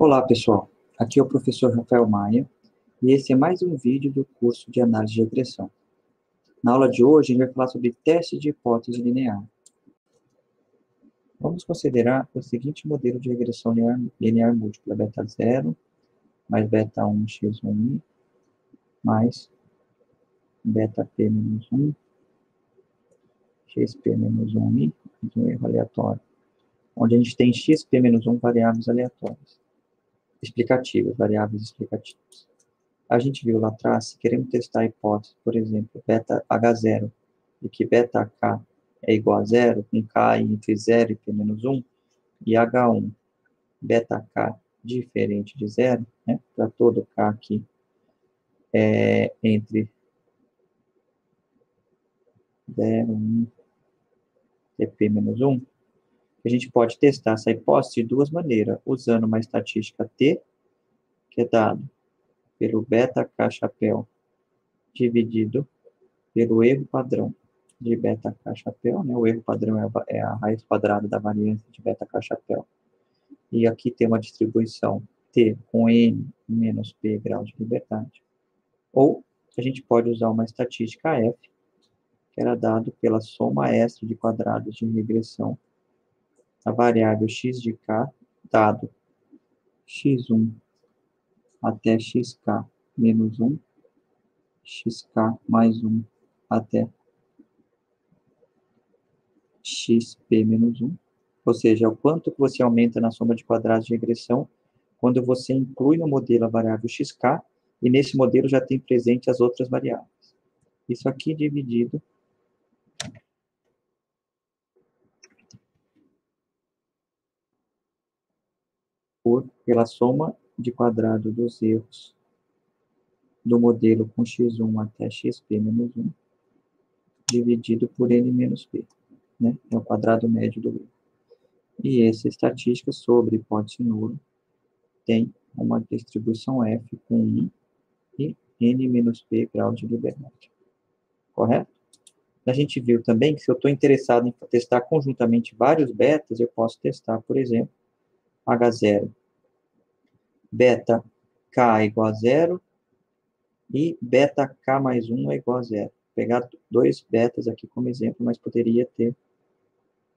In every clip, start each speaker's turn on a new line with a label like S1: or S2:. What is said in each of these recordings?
S1: Olá, pessoal. Aqui é o professor Rafael Maia e esse é mais um vídeo do curso de análise de regressão. Na aula de hoje, a gente vai falar sobre teste de hipótese linear. Vamos considerar o seguinte modelo de regressão linear múltipla: beta 0 mais beta 1 x1 mais beta p menos 1 xp menos 1i, um erro aleatório, onde a gente tem xp menos 1 variáveis aleatórias, variáveis explicativas. A gente viu lá atrás, se queremos testar a hipótese, por exemplo, beta H0, de que beta K é igual a zero, com K entre 0 e P menos 1, e H1, beta K diferente de zero, né, para todo K aqui entre 0, 1 e P menos 1, a gente pode testar essa hipótese de duas maneiras, usando uma estatística T, que é dado pelo beta K chapéu dividido pelo erro padrão de beta K chapéu, né? O erro padrão é a raiz quadrada da variância de beta K chapéu. E aqui tem uma distribuição T com N menos P grau de liberdade. Ou a gente pode usar uma estatística F, que era dado pela soma extra de quadrados de regressão da variável x de k, dado x1 até xk menos 1, xk mais 1 até xp menos 1, ou seja, o quanto que você aumenta na soma de quadrados de regressão quando você inclui no modelo a variável xk, e nesse modelo já tem presente as outras variáveis. Isso aqui dividido pela soma de quadrado dos erros do modelo com x1 até xp menos 1, dividido por n menos p, né? É o quadrado médio do erro. E essa estatística sobre hipótese nula tem uma distribuição f com 1 e n menos p grau de liberdade. Correto? A gente viu também que se eu estou interessado em testar conjuntamente vários betas, eu posso testar, por exemplo, H0, beta K igual a 0 e beta K mais 1 é igual a 0. Vou pegar dois betas aqui como exemplo, mas poderia ter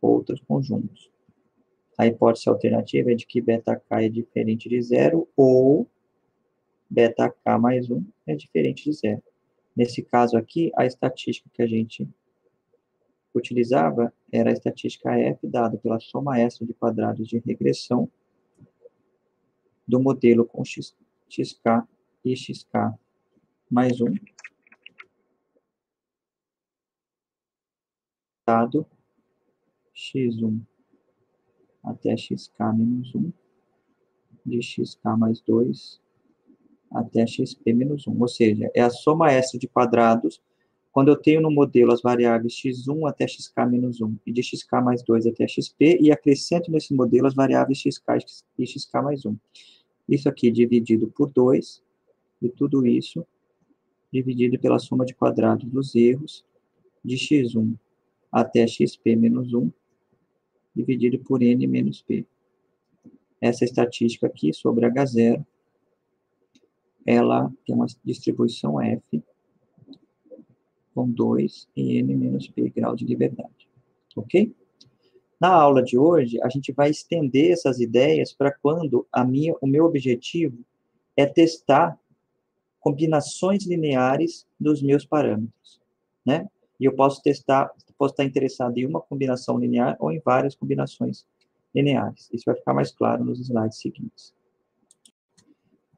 S1: outros conjuntos. A hipótese alternativa é de que beta K é diferente de 0 ou beta K mais 1 é diferente de 0. Nesse caso aqui, a estatística que a gente utilizava era a estatística F, dada pela soma extra de quadrados de regressão do modelo com xk e xk mais 1, dado x1 até xk menos 1, de xk mais 2 até xp menos 1. Ou seja, é a soma extra de quadrados quando eu tenho no modelo as variáveis x1 até xk menos 1 e de xk mais 2 até xp, e acrescento nesse modelo as variáveis xk e xk mais 1. Isso aqui dividido por 2, e tudo isso dividido pela soma de quadrados dos erros de x1 até xp menos 1, dividido por n menos p. Essa estatística aqui sobre H0, ela tem uma distribuição F com 2 e n menos p grau de liberdade. Ok? Na aula de hoje, a gente vai estender essas ideias para quando o meu objetivo é testar combinações lineares dos meus parâmetros, né? E eu posso estar interessado em uma combinação linear ou em várias combinações lineares. Isso vai ficar mais claro nos slides seguintes.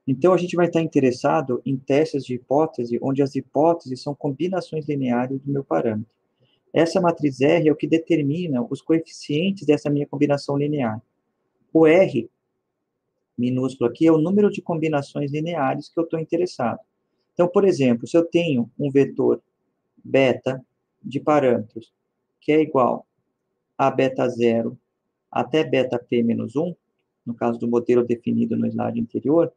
S1: Então, a gente vai estar interessado em testes de hipótese, onde as hipóteses são combinações lineares do meu parâmetro. Essa matriz R é o que determina os coeficientes dessa minha combinação linear. O R, minúsculo aqui, é o número de combinações lineares que eu estou interessado. Então, por exemplo, se eu tenho um vetor beta de parâmetros que é igual a beta 0 até beta p menos 1, no caso do modelo definido no slide anterior,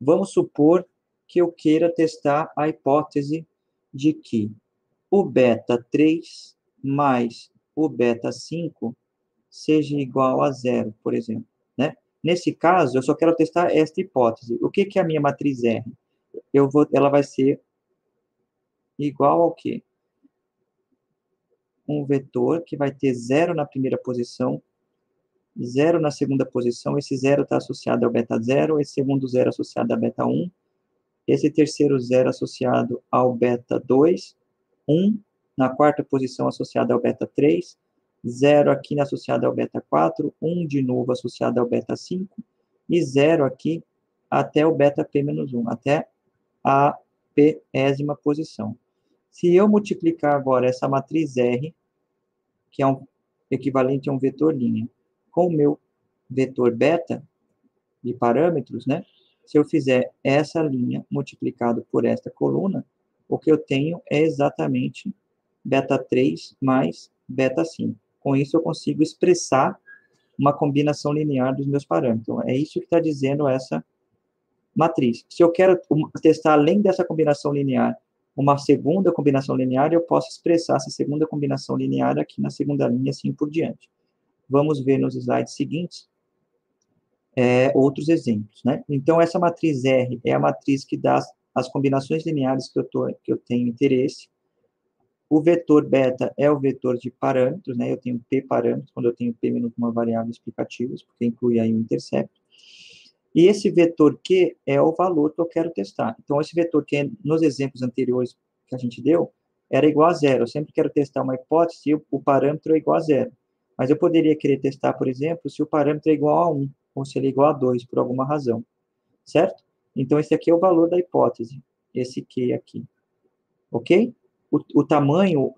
S1: vamos supor que eu queira testar a hipótese de que o beta 3 mais o beta 5 seja igual a 0, por exemplo, né? Nesse caso, eu só quero testar esta hipótese. O que é a minha matriz R? Ela vai ser igual ao quê? Um vetor que vai ter 0 na primeira posição, 0 na segunda posição, esse 0 está associado ao beta 0, esse segundo 0 associado a beta 1, esse terceiro 0 associado ao beta 2, 1 na quarta posição associado ao beta 3, 0 aqui associado ao beta 4, 1 de novo associado ao beta 5, e 0 aqui até o beta p-1, até a p-ésima posição. Se eu multiplicar agora essa matriz R, que é equivalente a um vetor linha, com o meu vetor beta de parâmetros, né? Se eu fizer essa linha multiplicado por esta coluna, o que eu tenho é exatamente beta 3 mais beta 5. Com isso, eu consigo expressar uma combinação linear dos meus parâmetros. Então, é isso que está dizendo essa matriz. Se eu quero testar, além dessa combinação linear, uma segunda combinação linear, eu posso expressar essa segunda combinação linear aqui na segunda linha, assim por diante. Vamos ver nos slides seguintes outros exemplos, né? Então, essa matriz R é a matriz que dá as combinações lineares que eu tenho interesse. O vetor beta é o vetor de parâmetros, né? Eu tenho P parâmetros, quando eu tenho P menos uma variável explicativa, porque inclui aí o intercepto. E esse vetor Q é o valor que eu quero testar. Então, esse vetor Q, nos exemplos anteriores que a gente deu, era igual a 0. Eu sempre quero testar uma hipótese se o parâmetro é igual a 0. Mas eu poderia querer testar, por exemplo, se o parâmetro é igual a 1, ou se ele é igual a 2, por alguma razão. Certo? Então, esse aqui é o valor da hipótese, esse Q aqui. Ok? O tamanho,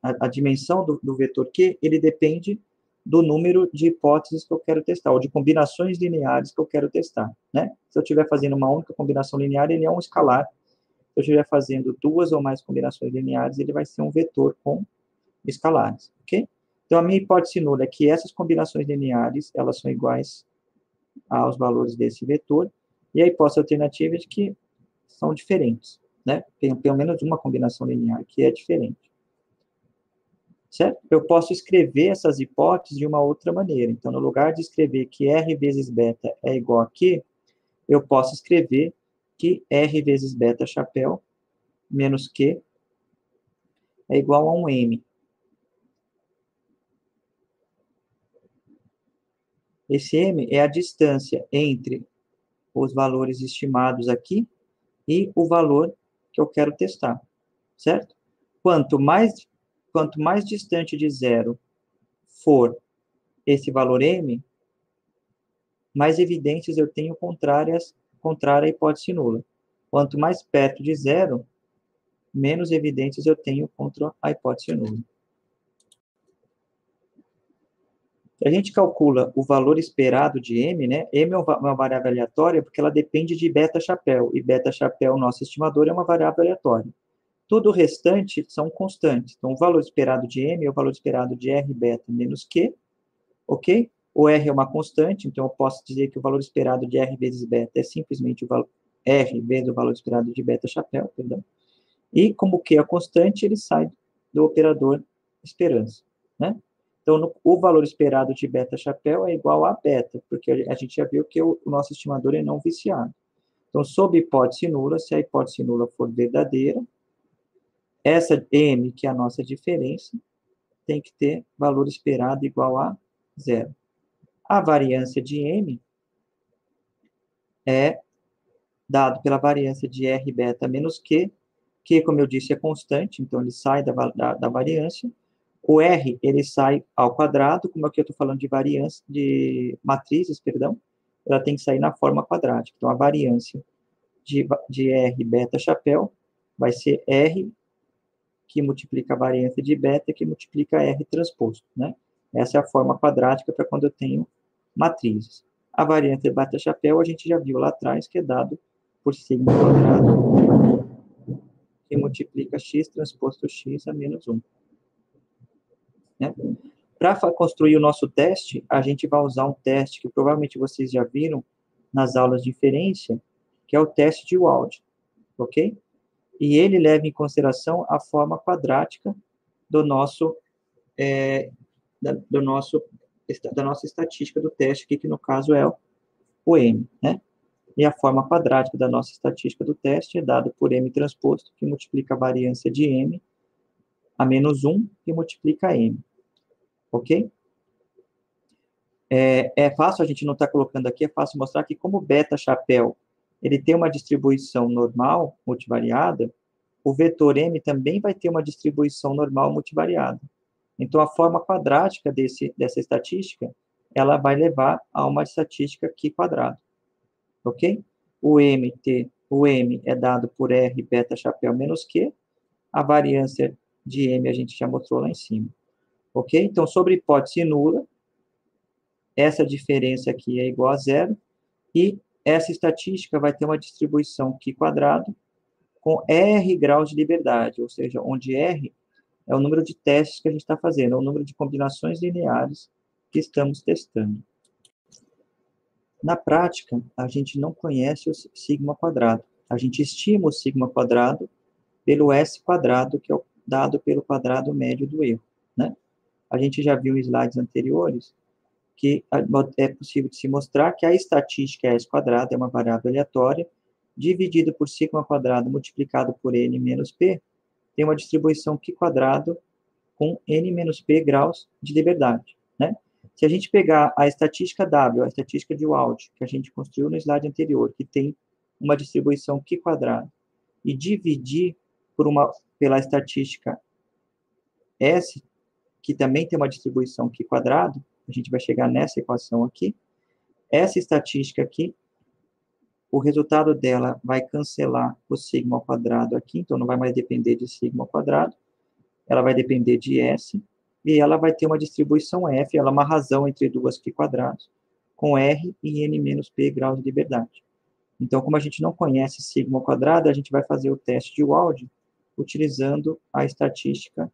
S1: a dimensão do vetor Q, ele depende do número de hipóteses que eu quero testar, ou de combinações lineares que eu quero testar, né? Se eu estiver fazendo uma única combinação linear, ele é um escalar. Se eu estiver fazendo duas ou mais combinações lineares, ele vai ser um vetor com escalares, ok? Então, a minha hipótese nula é que essas combinações lineares, elas são iguais aos valores desse vetor, e a hipótese alternativa é de que são diferentes, né? Tem pelo menos uma combinação linear que é diferente. Certo? Eu posso escrever essas hipóteses de uma outra maneira. Então, no lugar de escrever que R vezes beta é igual a Q, eu posso escrever que R vezes beta chapéu menos Q é igual a um M. Esse M é a distância entre os valores estimados aqui e o valor que eu quero testar, certo? Quanto mais distante de zero for esse valor M, mais evidências eu tenho contrária à hipótese nula. Quanto mais perto de zero, menos evidências eu tenho contra a hipótese nula. A gente calcula o valor esperado de M, né? M é uma variável aleatória porque ela depende de beta chapéu, e beta chapéu, nosso estimador, é uma variável aleatória. Tudo o restante são constantes. Então, o valor esperado de M é o valor esperado de R beta menos Q, ok? O R é uma constante, então eu posso dizer que o valor esperado de R vezes beta é simplesmente o valor R vezes o valor esperado de beta chapéu, perdão. E como Q é constante, ele sai do operador esperança, né? Então, o valor esperado de beta chapéu é igual a beta, porque a gente já viu que o nosso estimador é não viciado. Então, sob hipótese nula, se a hipótese nula for verdadeira, essa M, que é a nossa diferença, tem que ter valor esperado igual a zero. A variância de M é dado pela variância de R beta menos Q, que, como eu disse, é constante, então ele sai da variância. O R, ele sai ao quadrado, como aqui eu estou falando de variância, de matrizes, perdão, ela tem que sair na forma quadrática. Então, a variância de R beta chapéu vai ser R, que multiplica a variância de beta, que multiplica R transposto, né? Essa é a forma quadrática para quando eu tenho matrizes. A variância de beta chapéu, a gente já viu lá atrás, que é dado por sigma quadrado, que multiplica x transposto x a menos 1. Né? Para construir o nosso teste, a gente vai usar um teste que provavelmente vocês já viram nas aulas de inferência, que é o teste de Wald, ok? E ele leva em consideração a forma quadrática do nosso da nossa estatística do teste aqui, que no caso é o M, né? E a forma quadrática da nossa estatística do teste é dada por M transposto, que multiplica a variância de M a menos 1 e multiplica M. Ok? É fácil, a gente não está colocando aqui, é fácil mostrar que como beta chapéu ele tem uma distribuição normal multivariada, o vetor M também vai ter uma distribuição normal multivariada. Então, a forma quadrática dessa estatística, ela vai levar a uma estatística Q quadrado. Ok? O M é dado por R beta chapéu menos Q, a variância de M a gente já mostrou lá em cima. Ok? Então, sobre hipótese nula, essa diferença aqui é igual a zero, e essa estatística vai ter uma distribuição Q quadrado com R graus de liberdade, ou seja, onde R é o número de testes que a gente está fazendo, é o número de combinações lineares que estamos testando. Na prática, a gente não conhece o sigma quadrado. A gente estima o sigma quadrado pelo S quadrado, que é o dado pelo quadrado médio do erro, né? A gente já viu em slides anteriores que é possível de se mostrar que a estatística S quadrado é uma variável aleatória, dividido por sigma quadrado multiplicado por N menos P, tem uma distribuição Q quadrado com N menos P graus de liberdade, né? Se a gente pegar a estatística W, a estatística de Wald, que a gente construiu no slide anterior, que tem uma distribuição Q quadrado, e dividir pela estatística S, que também tem uma distribuição Q quadrado, a gente vai chegar nessa equação aqui. Essa estatística aqui, o resultado dela vai cancelar o sigma ao quadrado aqui, então não vai mais depender de sigma ao quadrado, ela vai depender de S, e ela vai ter uma distribuição F, ela é uma razão entre duas Q quadrados, com R e N menos P graus de liberdade. Então, como a gente não conhece sigma ao quadrado, a gente vai fazer o teste de Wald utilizando a estatística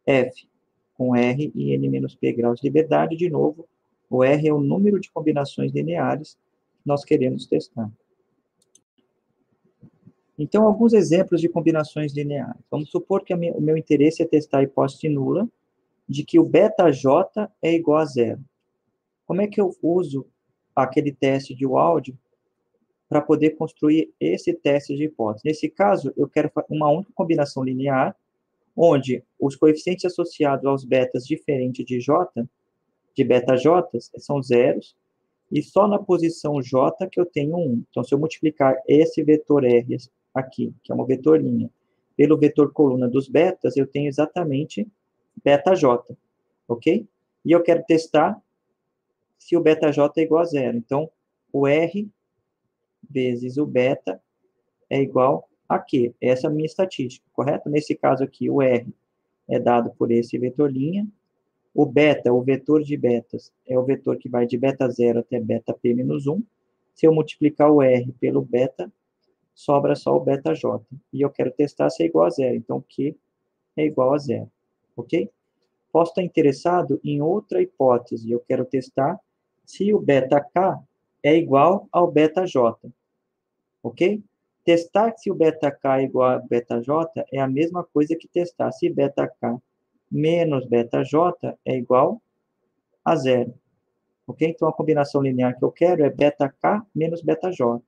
S1: F, com R e N menos P graus de liberdade. De novo, o R é o número de combinações lineares que nós queremos testar. Então, alguns exemplos de combinações lineares. Vamos supor que o meu interesse é testar a hipótese nula de que o beta J é igual a zero. Como é que eu uso aquele teste de Wald para poder construir esse teste de hipótese? Nesse caso, eu quero uma única combinação linear, onde os coeficientes associados aos betas diferentes de J, de beta J, são zeros, e só na posição J que eu tenho 1. Então, se eu multiplicar esse vetor R aqui, que é uma vetor linha, pelo vetor coluna dos betas, eu tenho exatamente beta J, ok? E eu quero testar se o beta J é igual a zero. Então, o R vezes o beta é igual a Q. Essa é a minha estatística, correto? Nesse caso aqui, o R é dado por esse vetor linha. O beta, o vetor de betas, é o vetor que vai de beta 0 até beta P menos 1. Se eu multiplicar o R pelo beta, sobra só o beta J. E eu quero testar se é igual a zero. Então, Q é igual a zero. Ok? Posso estar interessado em outra hipótese. Eu quero testar se o beta K é igual ao beta J. Ok? Testar se o beta K é igual ao beta J é a mesma coisa que testar se beta K menos beta J é igual a zero. Ok? Então, a combinação linear que eu quero é beta K menos beta J.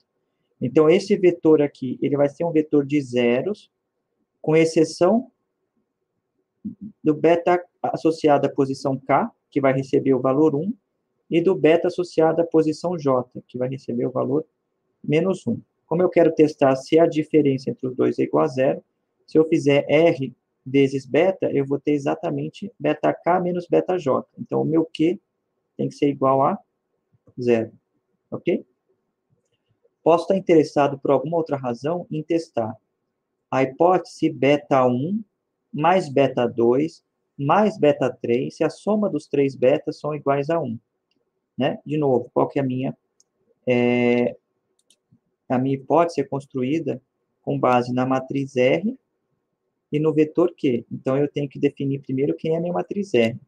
S1: Então, esse vetor aqui, ele vai ser um vetor de zeros, com exceção do beta associado à posição K, que vai receber o valor 1, e do beta associado à posição J, que vai receber o valor menos 1. Como eu quero testar se a diferença entre os dois é igual a zero, se eu fizer R vezes beta, eu vou ter exatamente beta K menos beta J. Então, o meu Q tem que ser igual a zero. Ok? Posso estar interessado, por alguma outra razão, em testar a hipótese beta 1 mais beta 2 mais beta 3, se a soma dos três betas são iguais a 1. Né? De novo, qual que é a minha? A minha hipótese é construída com base na matriz R e no vetor Q. Então, eu tenho que definir primeiro quem é a minha matriz R.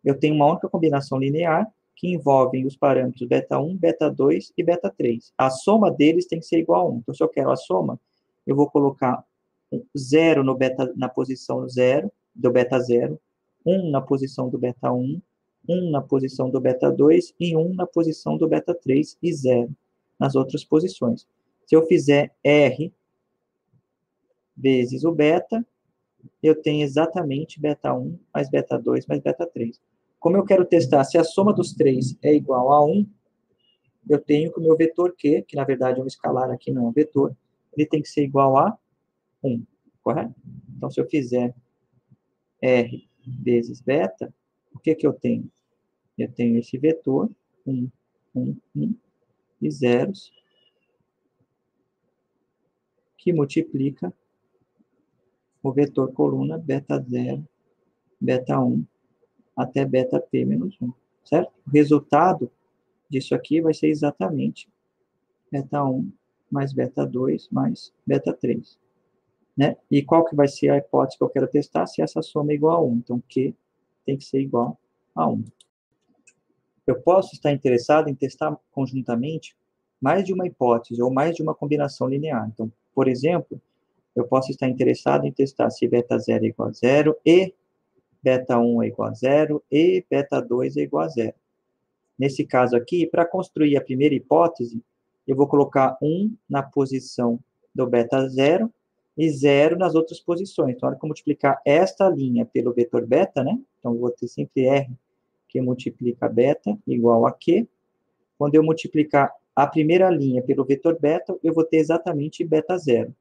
S1: Eu tenho uma única combinação linear que envolve os parâmetros beta 1, beta 2 e beta 3. A soma deles tem que ser igual a 1. Então, se eu quero a soma, eu vou colocar 0 na posição 0, do beta 0, 1 na posição do beta 1 1 na posição do beta 2 e 1 na posição do beta 3 e 0 nas outras posições. Se eu fizer R vezes o beta, eu tenho exatamente beta 1 mais beta 2 mais beta 3. Como eu quero testar se a soma dos três é igual a 1, eu tenho que o meu vetor Q, que na verdade é um escalar aqui, não é um vetor, ele tem que ser igual a 1, correto? Então, se eu fizer R vezes beta, o que eu tenho? Eu tenho esse vetor, 1, 1, 1, e zeros, que multiplica o vetor coluna beta 0, beta 1, até beta p menos 1, certo? O resultado disso aqui vai ser exatamente beta 1 mais beta 2 mais beta 3. Né? E qual que vai ser a hipótese que eu quero testar? Se essa soma é igual a 1. Então, Q tem que ser igual a 1. Eu posso estar interessado em testar conjuntamente mais de uma hipótese ou mais de uma combinação linear. Então, por exemplo, eu posso estar interessado em testar se beta 0 é igual a 0 e beta 1 é igual a 0 e beta 2 é igual a 0. Nesse caso aqui, para construir a primeira hipótese, eu vou colocar 1 na posição do beta 0 e 0 nas outras posições. Então, na hora que eu multiplicar esta linha pelo vetor beta, né? Então, eu vou ter sempre R que multiplica beta igual a Q. Quando eu multiplicar a primeira linha pelo vetor beta, eu vou ter exatamente beta 0.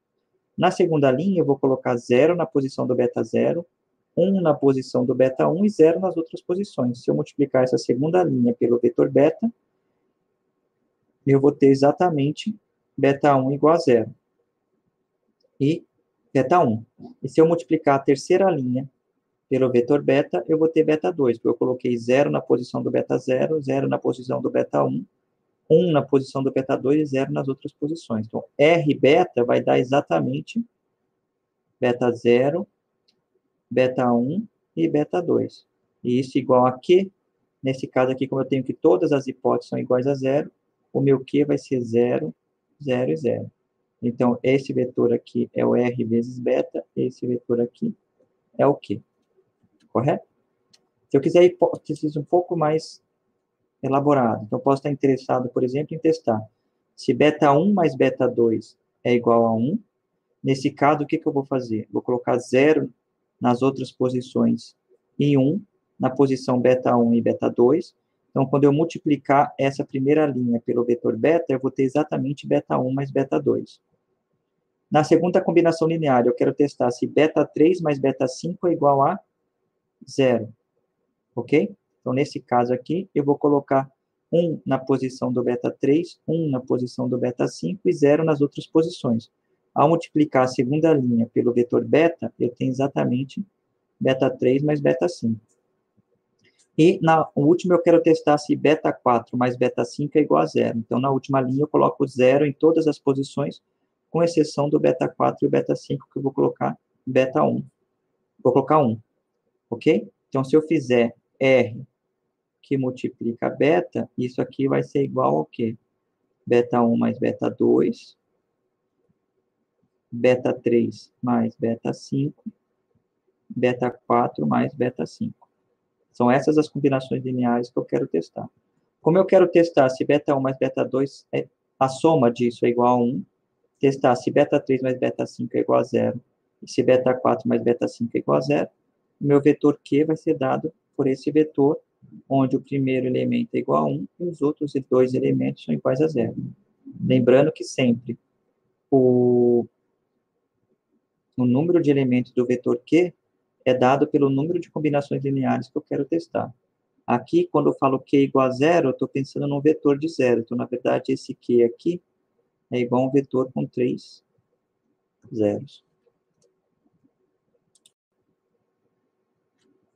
S1: Na segunda linha, eu vou colocar 0 na posição do beta 0, 1 na posição do beta 1 e 0 nas outras posições. Se eu multiplicar essa segunda linha pelo vetor beta, eu vou ter exatamente beta 1 igual a 0. E beta 1. E se eu multiplicar a terceira linha pelo vetor beta, eu vou ter beta 2, porque eu coloquei 0 na posição do beta 0, 0 na posição do beta 1, 1 na posição do beta 2 e 0 nas outras posições. Então, R beta vai dar exatamente beta 0, beta 1 e beta 2. E isso igual a Q. Nesse caso aqui, como eu tenho que todas as hipóteses são iguais a 0, o meu Q vai ser 0, 0 e 0. Então, esse vetor aqui é o R vezes beta, esse vetor aqui é o Q. Correto? Se eu quiser hipóteses um pouco mais elaborado, então eu posso estar interessado, por exemplo, em testar se beta 1 mais beta 2 é igual a 1. Nesse caso, o que eu vou fazer? Vou colocar 0 nas outras posições e 1 na posição beta 1 e beta 2. Então, quando eu multiplicar essa primeira linha pelo vetor beta, eu vou ter exatamente beta 1 mais beta 2. Na segunda combinação linear, eu quero testar se beta 3 mais beta 5 é igual a 0. Ok? Então, nesse caso aqui, eu vou colocar 1 na posição do beta 3, 1 na posição do beta 5 e 0 nas outras posições. Ao multiplicar a segunda linha pelo vetor beta, eu tenho exatamente beta 3 mais beta 5. E na última eu quero testar se beta 4 mais beta 5 é igual a 0. Então, na última linha eu coloco 0 em todas as posições, com exceção do beta 4 e o beta 5, que eu vou colocar beta 1. Vou colocar 1, ok? Então, se eu fizer R que multiplica beta, isso aqui vai ser igual ao quê? Beta 1 mais beta 2, beta 3 mais beta 5, beta 4 mais beta 5. São essas as combinações lineares que eu quero testar. Como eu quero testar se beta 1 mais beta 2, a soma disso é igual a 1, testar se beta 3 mais beta 5 é igual a 0, e se beta 4 mais beta 5 é igual a 0, o meu vetor Q vai ser dado por esse vetor, onde o primeiro elemento é igual a 1 e os outros dois elementos são iguais a 0. Lembrando que sempre o número de elementos do vetor Q é dado pelo número de combinações lineares que eu quero testar. Aqui, quando eu falo Q igual a 0, eu estou pensando num vetor de 0. Então, na verdade, esse Q aqui é igual a um vetor com 3 zeros.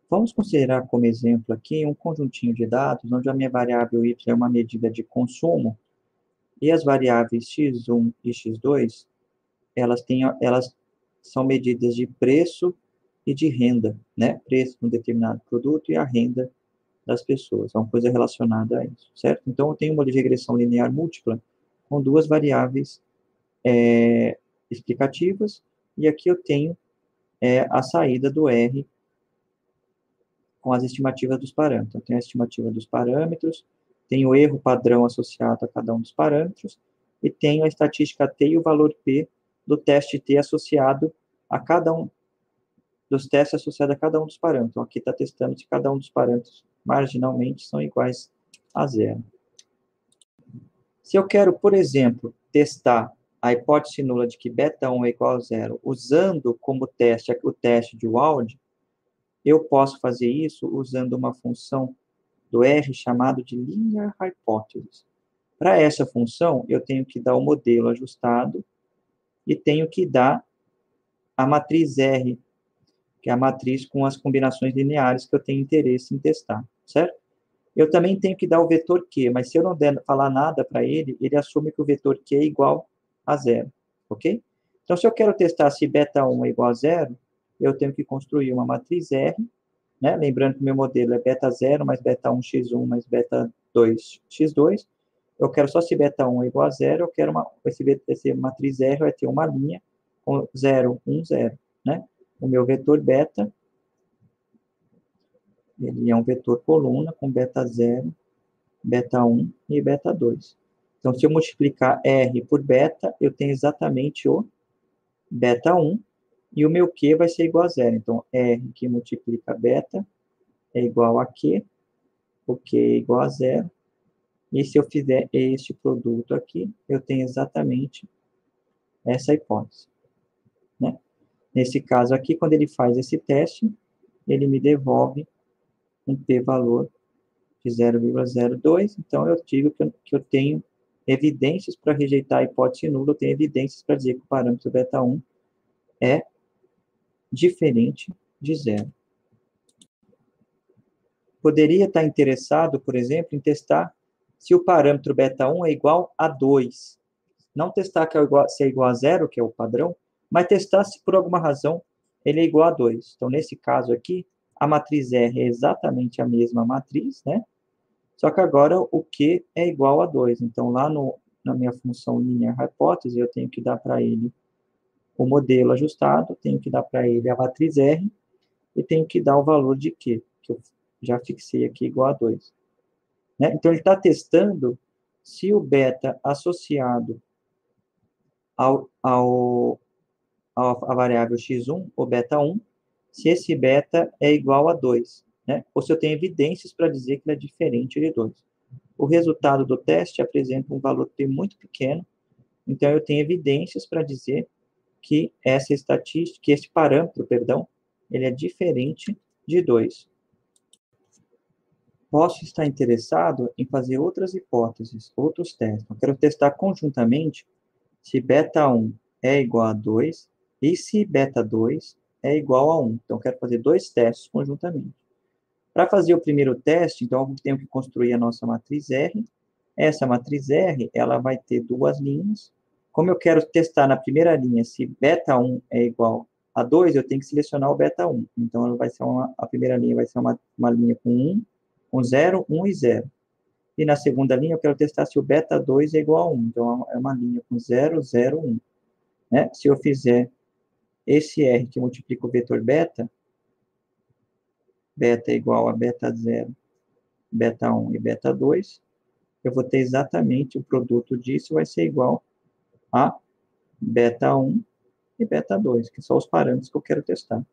S1: Vamos considerar como exemplo aqui um conjuntinho de dados, onde a minha variável y é uma medida de consumo, e as variáveis x1 e x2, elas são medidas de preço e de renda, né? Preço de um determinado produto e a renda das pessoas. É uma coisa relacionada a isso, certo? Então, eu tenho uma regressão linear múltipla com duas variáveis explicativas, e aqui eu tenho a saída do R com as estimativas dos parâmetros. Eu tenho a estimativa dos parâmetros, tenho o erro padrão associado a cada um dos parâmetros, e tenho a estatística T e o valor P do teste T associado a cada um dos testes associados a cada um dos parâmetros. Então, aqui está testando se cada um dos parâmetros marginalmente são iguais a zero. Se eu quero, por exemplo, testar a hipótese nula de que beta 1 é igual a zero, usando como teste o teste de Wald, eu posso fazer isso usando uma função do R chamado de Linear Hypothesis. Para essa função, eu tenho que dar o modelo ajustado e tenho que dar a matriz R, que é a matriz com as combinações lineares que eu tenho interesse em testar, certo? Eu também tenho que dar o vetor Q, mas se eu não der, falar nada para ele, ele assume que o vetor Q é igual a zero, ok? Então, se eu quero testar se beta 1 é igual a zero, eu tenho que construir uma matriz R, né? Lembrando que o meu modelo é beta 0 mais beta 1 x1 mais beta 2 x2. Eu quero só se beta 1 é igual a zero, eu quero esse matriz R vai ter uma linha com 0, 1, 0, né? O meu vetor beta, ele é um vetor coluna com beta 0, beta 1 e beta 2. Então, se eu multiplicar R por beta, eu tenho exatamente o beta 1, e o meu Q vai ser igual a zero. Então, R que multiplica beta é igual a Q, o Q é igual a zero, e se eu fizer este produto aqui, eu tenho exatamente essa hipótese, né? Nesse caso aqui, quando ele faz esse teste, ele me devolve um p-valor de 0,02, então eu digo que eu tenho evidências para rejeitar a hipótese nula, eu tenho evidências para dizer que o parâmetro beta 1 é diferente de zero. Poderia estar interessado, por exemplo, em testar se o parâmetro beta 1 é igual a 2. Não testar se é igual a zero, que é o padrão, mas testar se por alguma razão ele é igual a 2. Então, nesse caso aqui, a matriz R é exatamente a mesma matriz, né? Só que agora o Q é igual a 2. Então, lá na minha função linear hypothesis, eu tenho que dar para ele o modelo ajustado, tenho que dar para ele a matriz R e tenho que dar o valor de Q, que eu já fixei aqui igual a 2. Né? Então, ele está testando se o beta associado à variável x1, ou beta 1, se esse beta é igual a 2, né? Ou se eu tenho evidências para dizer que ele é diferente de 2. O resultado do teste apresenta um valor P muito pequeno, então eu tenho evidências para dizer que essa estatística, que esse parâmetro, perdão, ele é diferente de 2. Posso estar interessado em fazer outras hipóteses, outros testes. Eu quero testar conjuntamente se beta 1 é igual a 2 e se beta 2 é igual a 1. Então, eu quero fazer dois testes conjuntamente. Para fazer o primeiro teste, então, eu tenho que construir a nossa matriz R. Essa matriz R, ela vai ter duas linhas. Como eu quero testar na primeira linha se beta 1 é igual a 2, eu tenho que selecionar o beta 1. Então, ela vai ser a primeira linha vai ser uma linha com 1, com 0, 1 e 0. E na segunda linha, eu quero testar se o beta 2 é igual a 1. Então, é uma linha com 0, 0, 1. Né? Se eu fizer esse R que multiplica o vetor beta, beta é igual a beta 0, beta 1 e beta 2, eu vou ter exatamente o produto disso, vai ser igual a beta 1 e beta 2, que são os parâmetros que eu quero testar.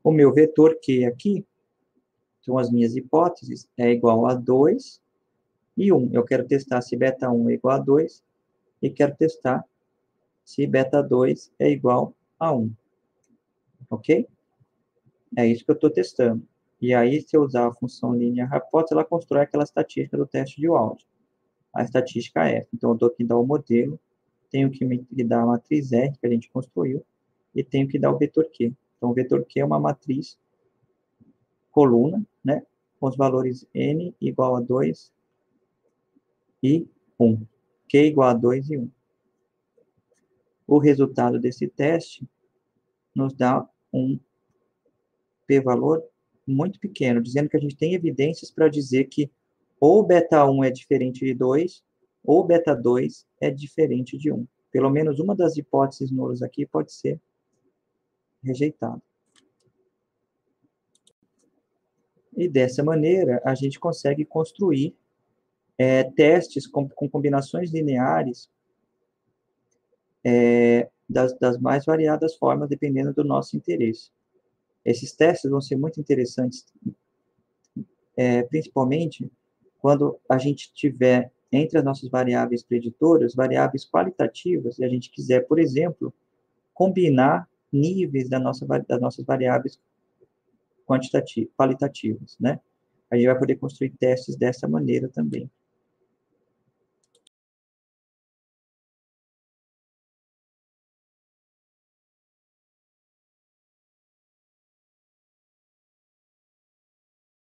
S1: O meu vetor Q aqui, são as minhas hipóteses, é igual a 2 e 1. Eu quero testar se beta 1 é igual a 2 e quero testar se beta 2 é igual a 1. Ok? É isso que eu estou testando. E aí, se eu usar a função linear hypothesis, ela constrói aquela estatística do teste de Wald. A estatística é, então eu tenho que dar o modelo, tenho que dar a matriz R que a gente construiu, e tenho que dar o vetor Q. Então, o vetor Q é uma matriz coluna, né, com os valores n igual a 2 e 1. Q igual a 2 e 1. O resultado desse teste nos dá um p-valor muito pequeno, dizendo que a gente tem evidências para dizer que ou beta 1 é diferente de 2, ou beta 2 é diferente de 1. Pelo menos uma das hipóteses nulas aqui pode ser rejeitada. E dessa maneira, a gente consegue construir testes com combinações lineares das mais variadas formas, dependendo do nosso interesse. Esses testes vão ser muito interessantes, principalmente quando a gente tiver entre as nossas variáveis preditoras, variáveis qualitativas, e a gente quiser, por exemplo, combinar níveis das nossas variáveis qualitativas, né? A gente vai poder construir testes dessa maneira também.